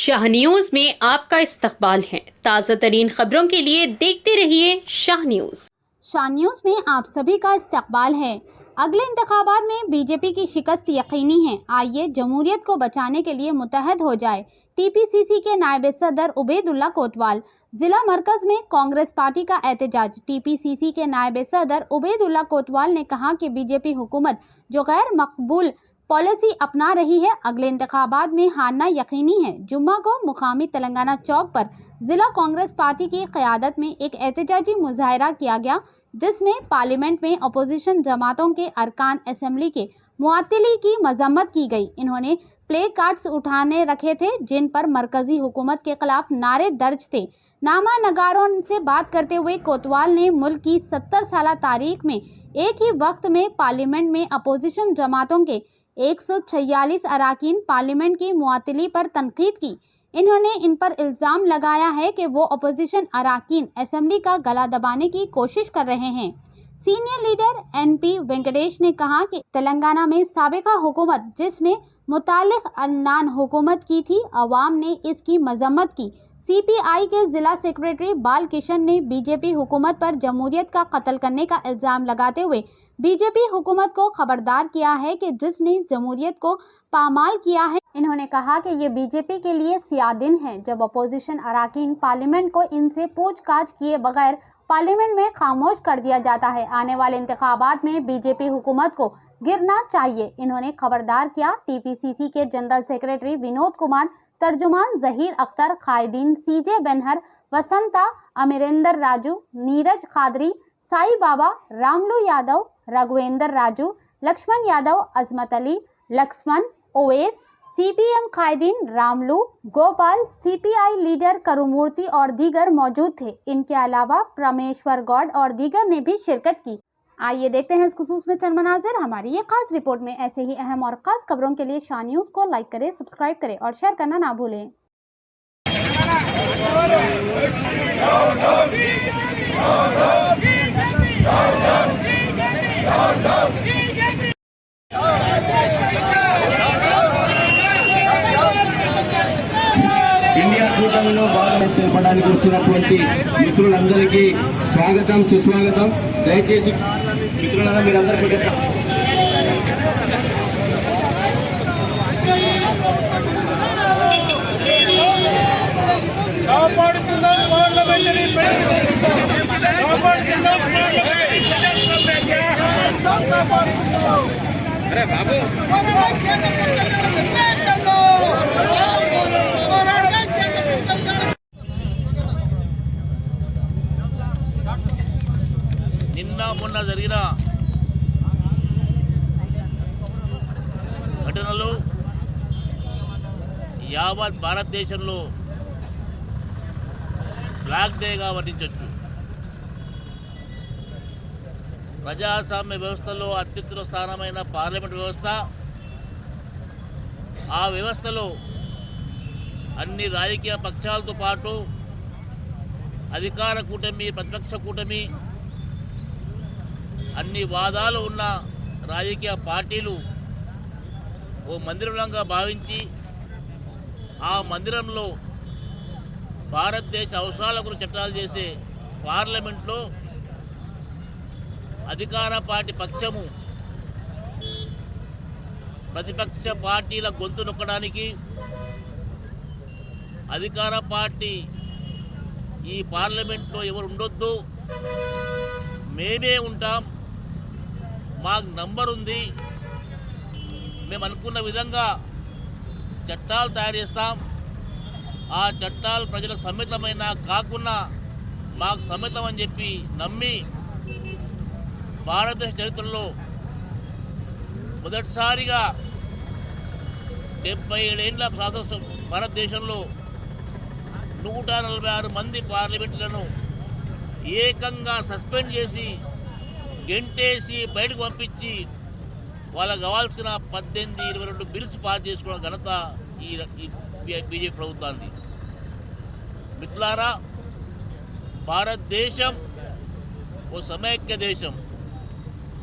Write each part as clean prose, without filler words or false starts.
Shah news में आपका इस्तकबाल है। ताज़ा तरीन खबरों के लिए देखते रहिए शाह न्यूज। शाह न्यूज में आप सभी का इस्तकबाल है। अगले इंतखाबात में बीजेपी की शिकस्त यकीनी है। आइए जमहूरियत को बचाने के लिए मुतहद हो जाए। टीपीसीसी के नायब सदर उबैदुल्ला कोतवाल। जिला मरकज में कांग्रेस पार्टी का एहतजाज। टीपीसीसी के नायब सदर उबैदुल्ला कोतवाल ने कहा कि बीजेपी हुकूमत जो गैर मकबूल पॉलिसी अपना रही है, अगले इंतखाबात में हारना यकीनी है। जुम्मा को मुकामी तेलंगाना चौक पर जिला कांग्रेस पार्टी की क़यादत में एक एहतजाजी मुजाहरा किया गया, जिसमें पार्लियामेंट में अपोजिशन जमातों के अरकान असेंबली के मुअत्तली की मजम्मत की गई। इन्होंने प्ले कार्ड्स उठाने रखे थे, जिन पर मरकजी हुकूमत के खिलाफ नारे दर्ज थे। नामा नगारों से बात करते हुए कोतवाल ने मुल्क की 70 साल तारीख में एक ही वक्त में पार्लियामेंट में अपोजिशन जमातों के 146 अरकान पार्लियामेंट की मुअत्तली पर तनकीद की। इन्होंने इन पर इल्ज़ाम लगाया है कि वो अपोजिशन अरकान असेंबली का गला दबाने की कोशिश कर रहे हैं। सीनियर लीडर एनपी वेंकटेश ने कहा कि तेलंगाना में साबिका हुकूमत जिसमें मुतालिक अन्नान हुकूमत की थी, अवाम ने इसकी मजम्मत की। सीपीआई के जिला सेक्रेटरी बाल किशन ने बीजेपी हुकूमत पर जमहूरियत का कत्ल करने का इल्ज़ाम लगाते हुए बीजेपी हुकूमत को खबरदार किया है कि जिसने जमहूरियत को पामाल किया है। इन्होंने कहा कि ये बीजेपी के लिए सियाह दिन है जब अपोजिशन अरकान पार्लियामेंट को इनसे पूछताछ किए बगैर पार्लियामेंट में खामोश कर दिया जाता है। आने वाले इंतखाबात में बीजेपी हुकूमत को गिरना चाहिए। इन्होंने खबरदार किया। टीपीसीसी के जनरल सेक्रेटरी विनोद कुमार, तर्जुमान जहीर अख्तर, कायदीन सीजे बेनहर, वसंता, अमरिंदर राजू, नीरज खादरी, साई बाबा, रामलू यादव, रघुवेंद्र राजू, लक्ष्मण यादव, अजमत अली, लक्ष्मण, ओवैस, सीपीएम कायदीन, रामलू, गोपाल, सीपीआई लीडर करुमूर्ति और दीगर मौजूद थे। इनके अलावा परमेश्वर गौड़ और दीगर ने भी शिरकत की। आइए देखते हैं इस खुसूस में चंद मनाजिर हमारी ये खास रिपोर्ट में। ऐसे ही अहम और खास खबरों के लिए शाह न्यूज को लाइक करें, सब्सक्राइब करें और शेयर करना ना भूलें। ఇండియా కూటమిలో భాగం తెలపడానికి వచ్చినటువంటి మిత్రులందరికీ స్వాగతం, సుస్వాగతం. దయచేసి మిత్రులారా మీరందరూ కొంచెం అరే బాబు నిన్న మొన్న జరిగిన ఘటనలు యావత్ భారతదేశంలో బ్లాక్ డేగా వర్ణించవచ్చు. ప్రజాస్వామ్య వ్యవస్థలో అత్యుత్తమ స్థానమైన పార్లమెంట్ వ్యవస్థ, ఆ వ్యవస్థలో అన్ని రాజకీయ పక్షాలతో పాటు అధికార కూటమి, ప్రతిపక్ష కూటమి, అన్ని వాదాలు ఉన్న రాజకీయ పార్టీలు ఓ మందిరంగా భావించి ఆ మందిరంలో భారతదేశ అవసరాల గురించి చట్టాలు చేసే పార్లమెంట్లో అధికార పార్టీ పక్షము ప్రతిపక్ష పార్టీల గొంతు నొక్కడానికి, అధికార పార్టీ ఈ పార్లమెంట్లో ఎవరు ఉండొద్దు, మేమే ఉంటాం, మాకు నంబర్ ఉంది, మేము అనుకున్న విధంగా చట్టాలు తయారు చేస్తాం, ఆ చట్టాలు ప్రజలకు సమ్మితమైన కాకుండా మాకు సమ్మితం అని చెప్పి నమ్మి భారతదేశ చరిత్రలో మొదటిసారిగా 77 ఏళ్ల స్వాతంత్ర భారతదేశంలో 146 మంది పార్లమెంటులను ఏకంగా సస్పెండ్ చేసి గెంటేసి బయటకు పంపించి వాళ్ళకు కావాల్సిన 18-22 బిల్స్ పాస్ చేసుకోవడం ఘనత ఈ బీజేపీ ప్రభుత్వానికి. మిత్రులారా, భారతదేశం ఓ సమైక్య దేశం.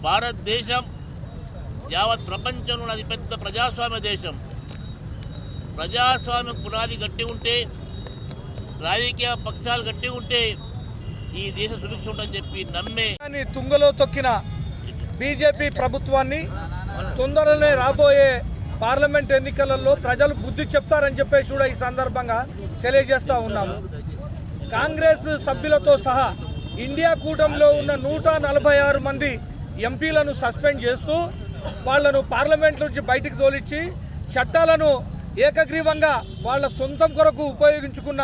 భారతదేశం యావత్ ప్రపంచంలో అతిపెద్ద ప్రజాస్వామ్య దేశం. ప్రజాస్వామ్యం పునాది గట్టి ఉంటే, రాజకీయ పక్షాలు గట్టి ఉంటే ఈ దేశ సుభిక్ష ఉంటుందని చెప్పి నమ్మే తుంగలో తొక్కిన బీజేపీ ప్రభుత్వాన్ని తొందరలోనే రాబోయే పార్లమెంట్ ఎన్నికలలో ప్రజలు బుద్ధి చెప్తారని చెప్పేసి కూడా ఈ సందర్భంగా తెలియజేస్తూ ఉన్నాము. కాంగ్రెస్ సభ్యులతో సహా ఇండియా కూటమిలో ఉన్న 146 మంది ఎంపీలను సస్పెండ్ చేస్తూ వాళ్లను పార్లమెంట్ నుంచి బయటికి తోలిచ్చి చట్టాలను ఏకగ్రీవంగా వాళ్ళ సొంతం కొరకు ఉపయోగించుకున్న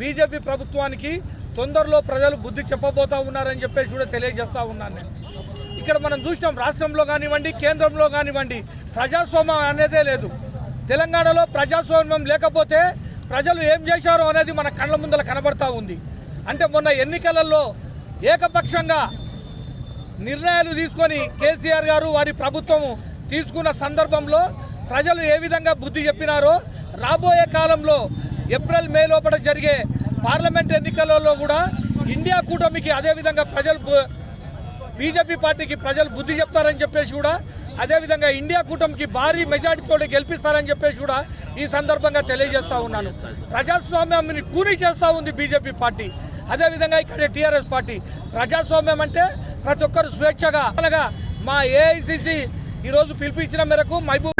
బీజేపీ ప్రభుత్వానికి తొందరలో ప్రజలు బుద్ధి చెప్పబోతా ఉన్నారని చెప్పేసి కూడా తెలియజేస్తూ ఉన్నాను. నేను ఇక్కడ మనం చూసినాం, రాష్ట్రంలో కానివ్వండి, కేంద్రంలో కానివ్వండి, ప్రజాస్వామ్యం అనేదే లేదు. తెలంగాణలో ప్రజాస్వామ్యం లేకపోతే ప్రజలు ఏం చేశారో అనేది మన కళ్ళ ముందర కనబడతా ఉంది. అంటే మొన్న ఎన్నికలలో ఏకపక్షంగా నిర్ణయాలు తీసుకొని కేసీఆర్ గారు వారి ప్రభుత్వం తీసుకున్న సందర్భంలో ప్రజలు ఏ విధంగా బుద్ధి చెప్పినారో రాబోయే కాలంలో ఏప్రిల్ మే లోపల జరిగే పార్లమెంట్ ఎన్నికలలో కూడా ఇండియా కూటమికి అదేవిధంగా ప్రజలు బీజేపీ పార్టీకి ప్రజలు బుద్ధి చెప్తారని చెప్పేసి కూడా, అదేవిధంగా ఇండియా కూటమికి భారీ మెజార్టీతో గెలిపిస్తారని చెప్పేసి కూడా ఈ సందర్భంగా తెలియజేస్తూ ఉన్నాను. ప్రజాస్వామ్యాన్ని కూని చేస్తూ ఉంది బీజేపీ పార్టీ, అదేవిధంగా ఇక్కడ టీఆర్ఎస్ పార్టీ. ప్రజాస్వామ్యం అంటే ప్రతి ఒక్కరు స్వేచ్ఛగా, అనగా మా ఏఐసిసి ఈరోజు పిలిపించిన మేరకు మహబూబ్